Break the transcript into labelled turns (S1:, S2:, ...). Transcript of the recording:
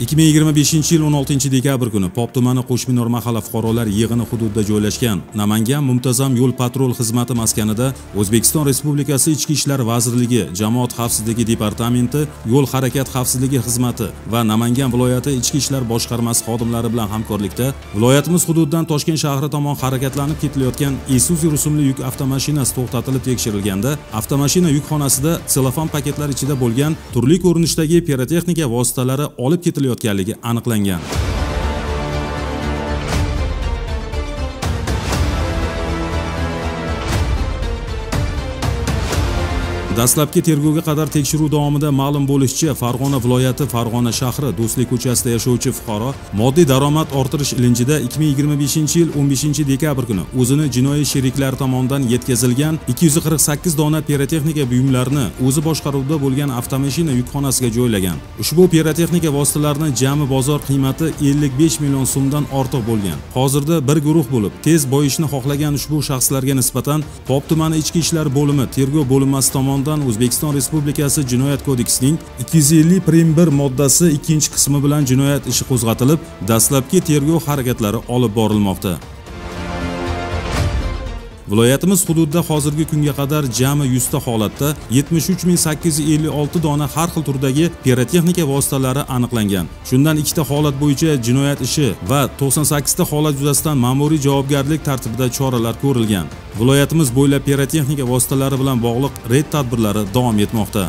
S1: 2025-yil 16-dekabr kuni Pop tumani Qo'shminor mahalla fuqarolar yig'ini hududida joylashgan Namangan muntazam yo'l patrul xizmati maskanida O'zbekiston Respublikasi Ichki ishlar vazirligi, Jamoat xavfsizligi departamenti, Yo'l harakat xavfsizligi xizmati va Namangan viloyati Ichki ishlar boshqarmasi xodimlari bilan hamkorlikda viloyatimiz hududidan Toshkent shahri tomon harakatlanib ketilayotgan Isuzu rusumli yuk avtomashinasi to'xtatilib tekshirilganda, avtomashina yukxonasida selofan paketlar ichida bo'lgan turli ko'rinishdagi pirotexnika vositalari olib ketilayotganligi aniqlangan. Dastlabki tergovga qadar tekshiruv davomida ma'lum bo'lishicha, Farg'ona viloyati Farg'ona shahri Do'stlik ko'chasida yashovchi fuqaro moddiy daromad orttirish ilinjida 2025-yil 15-dekabr kuni o'zini jinoiy sheriklari tomonidan yetkazilgan 248 dona pirotexnika buyumlarini o'zi boshqaruvida bo'lgan avtomashina yukxonasiga joylagan. Ushbu pirotexnika vositalarini jami bozor qiymati 55 million so'mdan ortiq bo'lgan. Hozirda bir guruh bo'lib, tez boyishni xohlagan ushbu shaxslarga nisbatan Pop tumani Ichki ishlar bo'limi tergov bo'linmasi tomonidan O'zbekiston Respublikasi Jinoyat kodeksining 250-1 moddasi 2-qismi bilan jinoyat ishi qo'zg'atilib, dastlabki tergov harakatlari olib borilmoqda. Viloyatimiz hududida hozirgi kunga qadar jami 100 ta holatda 73856 dona har xil turdagi pirotexnika vositalari aniqlangan. Shundan 2 ta holat bo'yicha jinoyat ishi va 98 ta holat yuzasidan ma'muriy javobgarlik tartibida choralar ko'rilgan. Viloyatimiz bo'ylab pirotexnika vositalari bilan bog'liq reyd tadbirlari davom etmoqda.